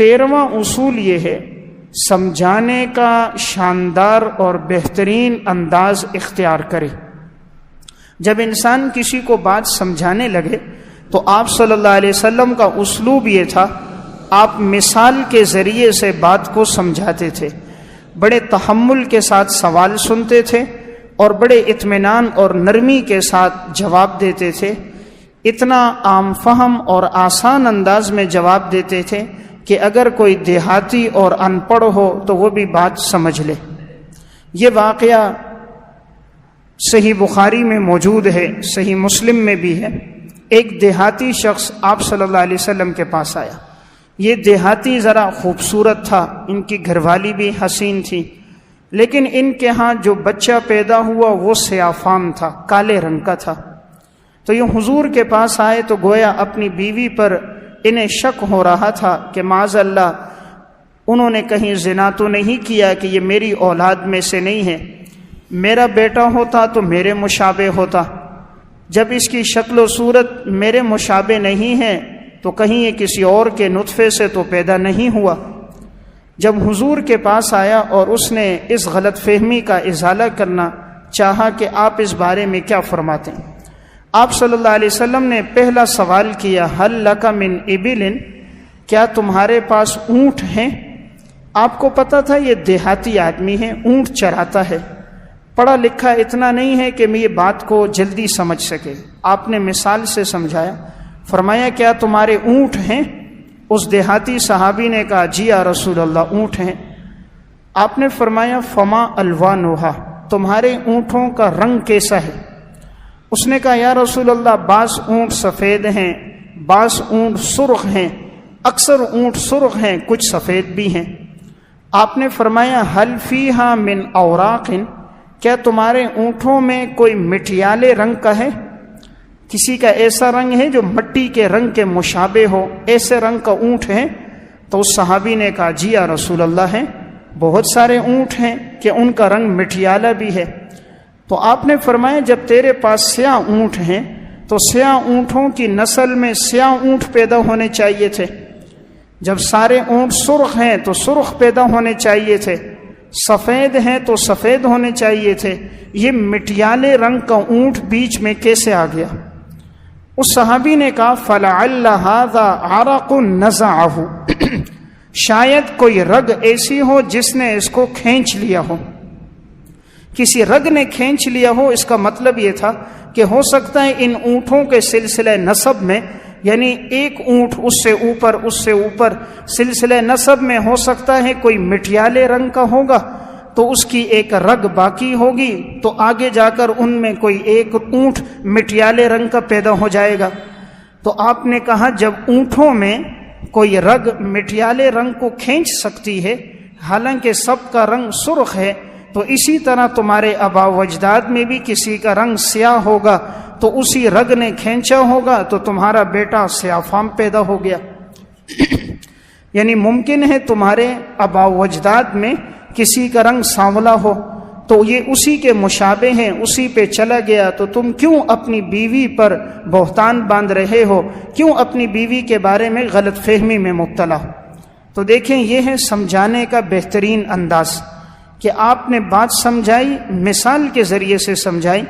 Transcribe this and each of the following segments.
13واں اصول یہ ہے، سمجھانے کا شاندار اور بہترین انداز اختیار کرے۔ جب انسان کسی کو بات سمجھانے لگے تو آپ صلی اللہ علیہ وسلم کا اسلوب یہ تھا، آپ مثال کے ذریعے سے بات کو سمجھاتے تھے، بڑے تحمل کے ساتھ سوال سنتے تھے اور بڑے اطمینان اور نرمی کے ساتھ جواب دیتے تھے، اتنا عام فہم اور آسان انداز میں جواب دیتے تھے کہ اگر کوئی دیہاتی اور ان پڑھ ہو تو وہ بھی بات سمجھ لے۔ یہ واقعہ صحیح بخاری میں موجود ہے، صحیح مسلم میں بھی ہے۔ ایک دیہاتی شخص آپ صلی اللہ علیہ وسلم کے پاس آیا۔ یہ دیہاتی ذرا خوبصورت تھا، ان کی گھر والی بھی حسین تھی، لیکن ان کے ہاں جو بچہ پیدا ہوا وہ سیاہ فام تھا، کالے رنگ کا تھا۔ تو یہ حضور کے پاس آئے تو گویا اپنی بیوی پر انہیں شک ہو رہا تھا کہ معاذ اللہ انہوں نے کہیں زنا تو نہیں کیا کہ یہ میری اولاد میں سے نہیں ہے، میرا بیٹا ہوتا تو میرے مشابہ ہوتا، جب اس کی شکل و صورت میرے مشابہ نہیں ہے تو کہیں یہ کسی اور کے نطفے سے تو پیدا نہیں ہوا۔ جب حضور کے پاس آیا اور اس نے اس غلط فہمی کا ازالہ کرنا چاہا کہ آپ اس بارے میں کیا فرماتے ہیں، آپ صلی اللہ علیہ وسلم نے پہلا سوال کیا، ہل لک من ابل، کیا تمہارے پاس اونٹ ہیں؟ آپ کو پتا تھا یہ دیہاتی آدمی ہے، اونٹ چراتا ہے، پڑھا لکھا اتنا نہیں ہے کہ میں یہ بات کو جلدی سمجھ سکے۔ آپ نے مثال سے سمجھایا، فرمایا کیا تمہارے اونٹ ہیں؟ اس دیہاتی صحابی نے کہا جی یا رسول اللہ اونٹ ہیں۔ آپ نے فرمایا فما الوانھا، تمہارے اونٹوں کا رنگ کیسا ہے؟ اس نے کہا یا رسول اللہ بعض اونٹ سفید ہیں، بعض اونٹ سرخ ہیں، اکثر اونٹ سرخ ہیں، کچھ سفید بھی ہیں۔ آپ نے فرمایا حل فیہا من اوراق، کیا تمہارے اونٹوں میں کوئی مٹیالے رنگ کا ہے؟ کسی کا ایسا رنگ ہے جو مٹی کے رنگ کے مشابہ ہو، ایسے رنگ کا اونٹ ہے؟ تو اس صحابی نے کہا جی یا رسول اللہ ہے، بہت سارے اونٹ ہیں کہ ان کا رنگ مٹیالہ بھی ہے۔ تو آپ نے فرمایا جب تیرے پاس سیاہ اونٹ ہیں تو سیاہ اونٹوں کی نسل میں سیاہ اونٹ پیدا ہونے چاہیے تھے، جب سارے اونٹ سرخ ہیں تو سرخ پیدا ہونے چاہیے تھے، سفید ہیں تو سفید ہونے چاہیے تھے، یہ مٹیالے رنگ کا اونٹ بیچ میں کیسے آ گیا؟ اس صحابی نے کہا فلعل ھذا عرق نزعہ، شاید کوئی رگ ایسی ہو جس نے اس کو کھینچ لیا ہو، کسی رگ نے کھینچ لیا ہو۔ اس کا مطلب یہ تھا کہ ہو سکتا ہے ان اونٹوں کے سلسلہ نسب میں، یعنی ایک اونٹ اس سے اوپر سلسلہ نسب میں ہو سکتا ہے کوئی مٹیالے رنگ کا ہوگا، تو اس کی ایک رگ باقی ہوگی، تو آگے جا کر ان میں کوئی ایک اونٹ مٹیالے رنگ کا پیدا ہو جائے گا۔ تو آپ نے کہا جب اونٹوں میں کوئی رگ مٹیالے رنگ کو کھینچ سکتی ہے، حالانکہ سب کا رنگ سرخ ہے، تو اسی طرح تمہارے آباء و اجداد میں بھی کسی کا رنگ سیاہ ہوگا تو اسی رگ نے کھینچا ہوگا تو تمہارا بیٹا سیاہ فام پیدا ہو گیا۔ یعنی ممکن ہے تمہارے آباء و اجداد میں کسی کا رنگ سانولا ہو تو یہ اسی کے مشابہ ہیں، اسی پہ چلا گیا، تو تم کیوں اپنی بیوی پر بہتان باندھ رہے ہو، کیوں اپنی بیوی کے بارے میں غلط فہمی میں مبتلا ہو؟ تو دیکھیں یہ ہے سمجھانے کا بہترین انداز کہ آپ نے بات سمجھائی، مثال کے ذریعے سے سمجھائی۔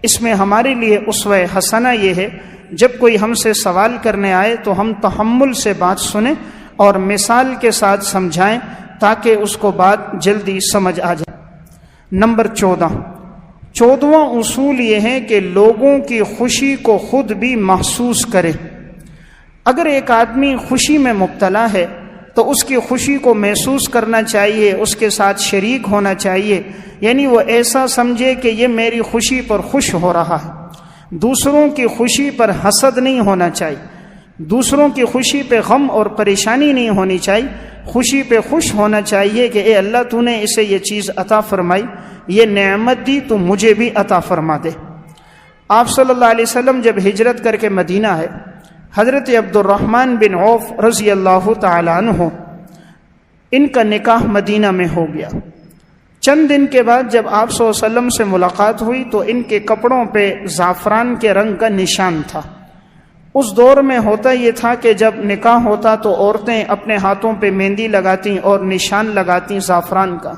اس میں ہمارے لیے اسوہ حسنہ یہ ہے جب کوئی ہم سے سوال کرنے آئے تو ہم تحمل سے بات سنیں اور مثال کے ساتھ سمجھائیں تاکہ اس کو بات جلدی سمجھ آ جائے۔ نمبر 14واں اصول یہ ہے کہ لوگوں کی خوشی کو خود بھی محسوس کرے۔ اگر ایک آدمی خوشی میں مبتلا ہے تو اس کی خوشی کو محسوس کرنا چاہیے، اس کے ساتھ شریک ہونا چاہیے، یعنی وہ ایسا سمجھے کہ یہ میری خوشی پر خوش ہو رہا ہے۔ دوسروں کی خوشی پر حسد نہیں ہونا چاہیے، دوسروں کی خوشی پہ غم اور پریشانی نہیں ہونی چاہیے، خوشی پہ خوش ہونا چاہیے کہ اے اللہ تو نے اسے یہ چیز عطا فرمائی، یہ نعمت دی، تو مجھے بھی عطا فرما دے۔ آپ صلی اللہ علیہ وسلم جب ہجرت کر کے مدینہ ہے، حضرت عبد الرحمن بن عوف رضی اللہ تعالی عنہ ان کا نکاح مدینہ میں ہو گیا۔ چند دن کے بعد جب آپ صلی اللہ علیہ وسلم سے ملاقات ہوئی تو ان کے کپڑوں پہ زعفران کے رنگ کا نشان تھا۔ اس دور میں ہوتا یہ تھا کہ جب نکاح ہوتا تو عورتیں اپنے ہاتھوں پہ مہندی لگاتی اور نشان لگاتی زعفران کا،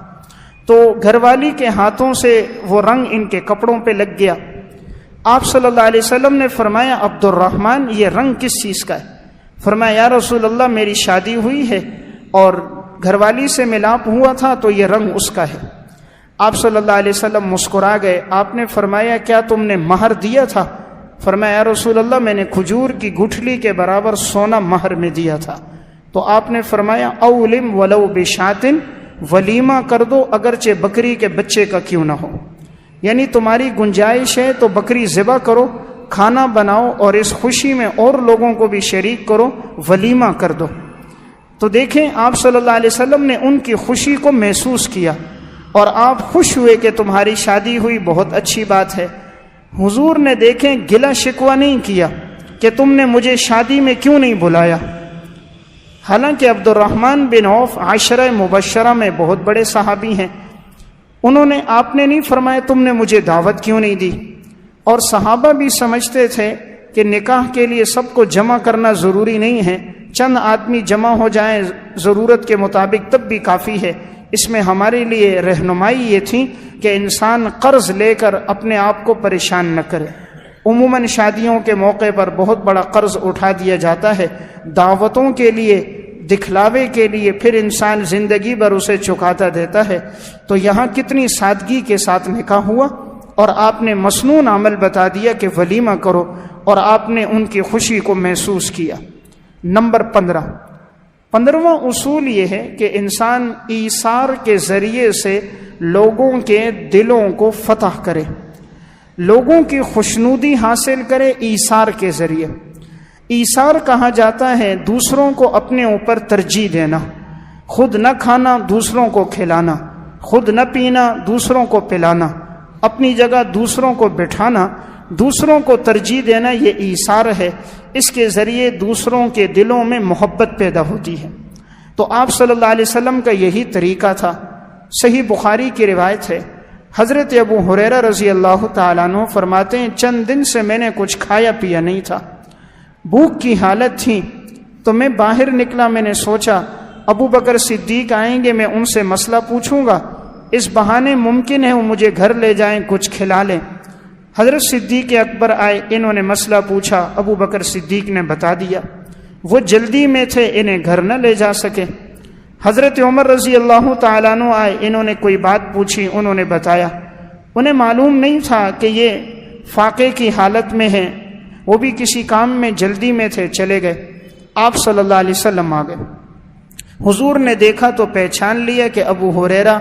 تو گھر والی کے ہاتھوں سے وہ رنگ ان کے کپڑوں پہ لگ گیا۔ آپ صلی اللہ علیہ وسلم نے فرمایا عبد الرحمن یہ رنگ کس چیز کا ہے؟ فرمایا یا رسول اللہ میری شادی ہوئی ہے اور گھر والی سے ملاپ ہوا تھا تو یہ رنگ اس کا ہے۔ آپ صلی اللہ علیہ وسلم مسکرا گئے۔ آپ نے فرمایا کیا تم نے مہر دیا تھا؟ فرمایا یا رسول اللہ میں نے کھجور کی گٹھلی کے برابر سونا مہر میں دیا تھا۔ تو آپ نے فرمایا اولم ولو بشاتن، ولیمہ کر دو اگرچہ بکری کے بچے کا کیوں نہ ہو، یعنی تمہاری گنجائش ہے تو بکری ذبح کرو، کھانا بناؤ اور اس خوشی میں اور لوگوں کو بھی شریک کرو، ولیمہ کر دو۔ تو دیکھیں آپ صلی اللہ علیہ وسلم نے ان کی خوشی کو محسوس کیا اور آپ خوش ہوئے کہ تمہاری شادی ہوئی، بہت اچھی بات ہے۔ حضور نے دیکھیں گلہ شکوہ نہیں کیا کہ تم نے مجھے شادی میں کیوں نہیں بلایا۔ حالانکہ عبد الرحمن بن عوف عشرہ مبشرہ میں بہت بڑے صحابی ہیں، آپ نے نہیں فرمایا تم نے مجھے دعوت کیوں نہیں دی۔ اور صحابہ بھی سمجھتے تھے کہ نکاح کے لیے سب کو جمع کرنا ضروری نہیں ہے، چند آدمی جمع ہو جائیں ضرورت کے مطابق تب بھی کافی ہے۔ اس میں ہمارے لیے رہنمائی یہ تھی کہ انسان قرض لے کر اپنے آپ کو پریشان نہ کرے۔ عموماً شادیوں کے موقع پر بہت بڑا قرض اٹھا دیا جاتا ہے دعوتوں کے لیے، دکھلاوے کے لیے، پھر انسان زندگی بھر اسے چکاتا دیتا ہے۔ تو یہاں کتنی سادگی کے ساتھ نکاح ہوا اور آپ نے مسنون عمل بتا دیا کہ ولیمہ کرو، اور آپ نے ان کی خوشی کو محسوس کیا۔ نمبر 15واں اصول یہ ہے کہ انسان ایثار کے ذریعے سے لوگوں کے دلوں کو فتح کرے، لوگوں کی خوشنودی حاصل کرے ایثار کے ذریعے۔ ایثار کہا جاتا ہے دوسروں کو اپنے اوپر ترجیح دینا، خود نہ کھانا دوسروں کو کھلانا، خود نہ پینا دوسروں کو پلانا، اپنی جگہ دوسروں کو بٹھانا، دوسروں کو ترجیح دینا، یہ ایثار ہے۔ اس کے ذریعے دوسروں کے دلوں میں محبت پیدا ہوتی ہے۔ تو آپ صلی اللہ علیہ وسلم کا یہی طریقہ تھا۔ صحیح بخاری کی روایت ہے، حضرت ابو ہریرہ رضی اللہ تعالیٰ عنہ فرماتے ہیں چند دن سے میں نے کچھ کھایا پیا نہیں تھا، بھوک کی حالت تھی، تو میں باہر نکلا، میں نے سوچا ابو بکر صدیق آئیں گے، میں ان سے مسئلہ پوچھوں گا، اس بہانے ممکن ہے وہ مجھے گھر لے جائیں، کچھ کھلا لیں۔ حضرت صدیق اکبر آئے، انہوں نے مسئلہ پوچھا، ابو بکر صدیق نے بتا دیا۔ وہ جلدی میں تھے، انہیں گھر نہ لے جا سکے۔ حضرت عمر رضی اللہ تعالیٰ عنہ آئے، انہوں نے کوئی بات پوچھی، انہوں نے بتایا۔ انہیں معلوم نہیں تھا کہ یہ فاقے کی حالت میں ہیں، وہ بھی کسی کام میں جلدی میں تھے، چلے گئے۔ آپ صلی اللہ علیہ وسلم آ گئے، حضور نے دیکھا تو پہچان لیا کہ ابو ہریرہ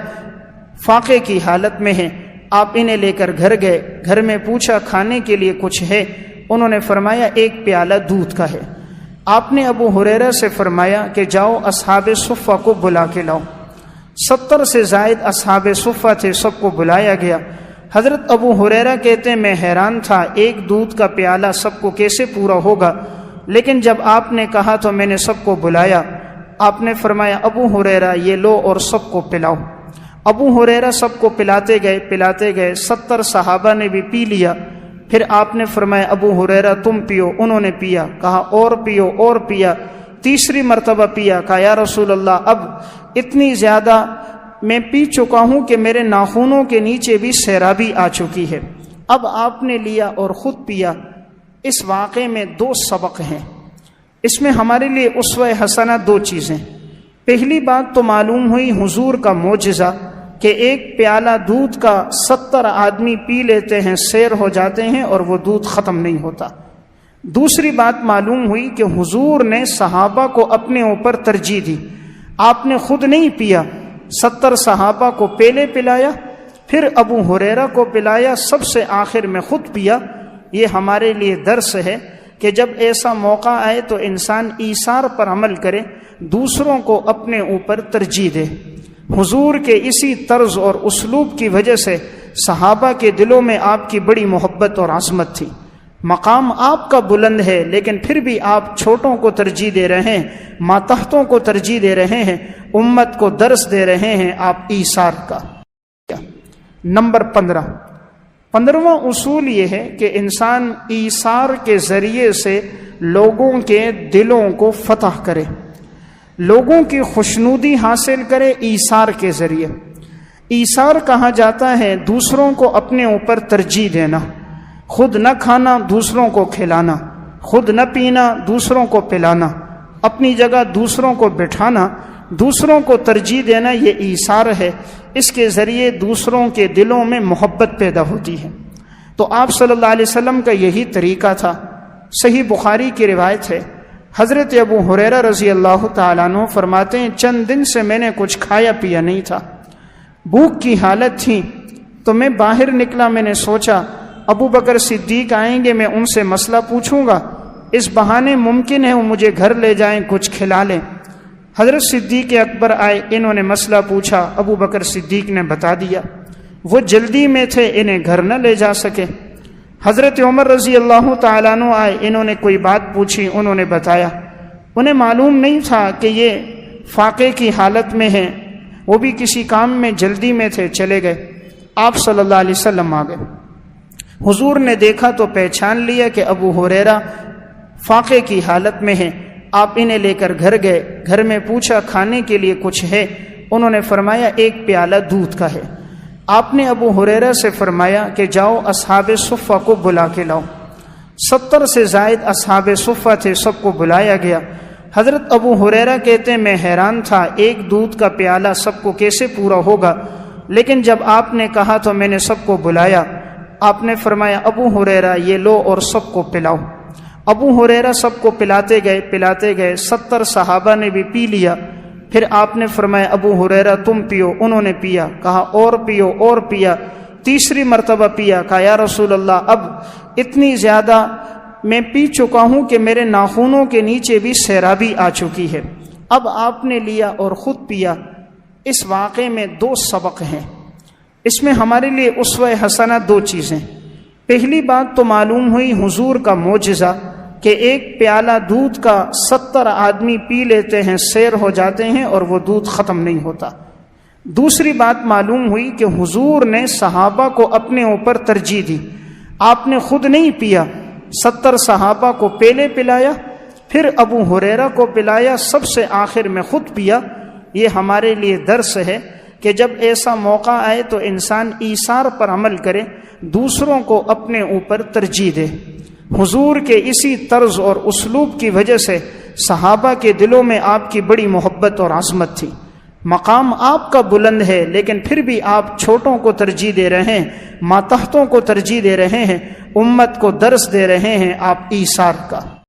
فاقے کی حالت میں ہیں۔ آپ انہیں لے کر گھر گئے، گھر میں پوچھا کھانے کے لیے کچھ ہے؟ انہوں نے فرمایا ایک پیالہ دودھ کا ہے۔ آپ نے ابو ہریرہ سے فرمایا کہ جاؤ اصحاب صفہ کو بلا کے لاؤ۔ 70 سے زائد اصحاب صفہ تھے، سب کو بلایا گیا۔ حضرت ابو ہریرہ کہتے ہیں میں حیران تھا، ایک دودھ کا پیالہ سب کو کیسے پورا ہوگا، لیکن جب آپ نے کہا تو میں نے سب کو بلایا۔ آپ نے فرمایا ابو ہریرہ یہ لو اور سب کو پلاؤ۔ ابو ہریرہ سب کو پلاتے گئے، 70 صحابہ نے بھی پی لیا۔ پھر آپ نے فرمایا ابو ہریرہ تم پیو، انہوں نے پیا، کہا اور پیو، اور پیا، تیسری مرتبہ پیا، کہا یا رسول اللہ اب اتنی زیادہ میں پی چکا ہوں کہ میرے ناخنوں کے نیچے بھی سیرابی آ چکی ہے۔ اب آپ نے لیا اور خود پیا۔ اس واقعے میں 2 سبق ہیں، اس میں ہمارے لیے اسوہ حسنہ 2 چیزیں۔ پہلی بات تو معلوم ہوئی حضور کا معجزہ کہ ایک پیالہ دودھ کا 70 آدمی پی لیتے ہیں، سیر ہو جاتے ہیں اور وہ دودھ ختم نہیں ہوتا۔ دوسری بات معلوم ہوئی کہ حضور نے صحابہ کو اپنے اوپر ترجیح دی، آپ نے خود نہیں پیا، 70 صحابہ کو پہلے پلایا، پھر ابو ہریرہ کو پلایا، سب سے آخر میں خود پیا۔ یہ ہمارے لیے درس ہے کہ جب ایسا موقع آئے تو انسان ایثار پر عمل کرے، دوسروں کو اپنے اوپر ترجیح دے۔ حضور کے اسی طرز اور اسلوب کی وجہ سے صحابہ کے دلوں میں آپ کی بڑی محبت اور عظمت تھی۔ مقام آپ کا بلند ہے، لیکن پھر بھی آپ چھوٹوں کو ترجیح دے رہے ہیں، ماتحتوں کو ترجیح دے رہے ہیں، امت کو درس دے رہے ہیں آپ ایثار کا۔ نمبر 15واں اصول یہ ہے کہ انسان ایثار کے ذریعے سے لوگوں کے دلوں کو فتح کرے، لوگوں کی خوشنودی حاصل کرے ایثار کے ذریعے۔ ایثار کہا جاتا ہے دوسروں کو اپنے اوپر ترجیح دینا، خود نہ کھانا دوسروں کو کھلانا، خود نہ پینا دوسروں کو پلانا، اپنی جگہ دوسروں کو بٹھانا، دوسروں کو ترجیح دینا، یہ ایثار ہے۔ اس کے ذریعے دوسروں کے دلوں میں محبت پیدا ہوتی ہے۔ تو آپ صلی اللہ علیہ وسلم کا یہی طریقہ تھا۔ صحیح بخاری کی روایت ہے، حضرت ابو ہریرہ رضی اللہ تعالیٰ عنہ فرماتے ہیں چند دن سے میں نے کچھ کھایا پیا نہیں تھا، بھوک کی حالت تھی، تو میں باہر نکلا، میں نے سوچا ابو بکر صدیق آئیں گے، میں ان سے مسئلہ پوچھوں گا، اس بہانے ممکن ہے وہ مجھے گھر لے جائیں، کچھ کھلا لیں۔ حضرت صدیق اکبر آئے، انہوں نے مسئلہ پوچھا، ابو بکر صدیق نے بتا دیا۔ وہ جلدی میں تھے، انہیں گھر نہ لے جا سکے۔ حضرت عمر رضی اللہ تعالیٰ عنہ آئے، انہوں نے کوئی بات پوچھی، انہوں نے بتایا۔ انہیں معلوم نہیں تھا کہ یہ فاقے کی حالت میں ہیں، وہ بھی کسی کام میں جلدی میں تھے، چلے گئے۔ آپ صلی اللہ علیہ وسلم آ گئے، حضور نے دیکھا تو پہچان لیا کہ ابو ہریرہ فاقے کی حالت میں ہیں۔ آپ انہیں لے کر گھر گئے، گھر میں پوچھا کھانے کے لیے کچھ ہے؟ انہوں نے فرمایا ایک پیالہ دودھ کا ہے۔ آپ نے ابو ہریرہ سے فرمایا کہ جاؤ اصحاب صفہ کو بلا کے لاؤ۔ 70 سے زائد اصحاب صفہ تھے، سب کو بلایا گیا۔ حضرت ابو ہریرہ کہتے ہیں میں حیران تھا، ایک دودھ کا پیالہ سب کو کیسے پورا ہوگا، لیکن جب آپ نے کہا تو میں نے سب کو بلایا۔ آپ نے فرمایا ابو ہریرہ یہ لو اور سب کو پلاؤ۔ ابو ہریرہ سب کو پلاتے گئے، 70 صحابہ نے بھی پی لیا۔ پھر آپ نے فرمایا ابو ہریرہ تم پیو، انہوں نے پیا، کہا اور پیو، اور پیا، تیسری مرتبہ پیا، کہا یا رسول اللہ اب اتنی زیادہ میں پی چکا ہوں کہ میرے ناخنوں کے نیچے بھی سیرابی آ چکی ہے۔ اب آپ نے لیا اور خود پیا۔ اس واقعے میں 2 سبق ہیں، اس میں ہمارے لیے اسوہ حسنہ 2 چیزیں۔ پہلی بات تو معلوم ہوئی حضور کا معجزہ کہ ایک پیالہ دودھ کا 70 آدمی پی لیتے ہیں، سیر ہو جاتے ہیں اور وہ دودھ ختم نہیں ہوتا۔ دوسری بات معلوم ہوئی کہ حضور نے صحابہ کو اپنے اوپر ترجیح دی، آپ نے خود نہیں پیا، 70 صحابہ کو پہلے پلایا، پھر ابو ہریرہ کو پلایا، سب سے آخر میں خود پیا۔ یہ ہمارے لیے درس ہے کہ جب ایسا موقع آئے تو انسان ایثار پر عمل کرے، دوسروں کو اپنے اوپر ترجیح دے۔ حضور کے اسی طرز اور اسلوب کی وجہ سے صحابہ کے دلوں میں آپ کی بڑی محبت اور عظمت تھی۔ مقام آپ کا بلند ہے، لیکن پھر بھی آپ چھوٹوں کو ترجیح دے رہے ہیں، ماتحتوں کو ترجیح دے رہے ہیں، امت کو درس دے رہے ہیں آپ ایثار کا۔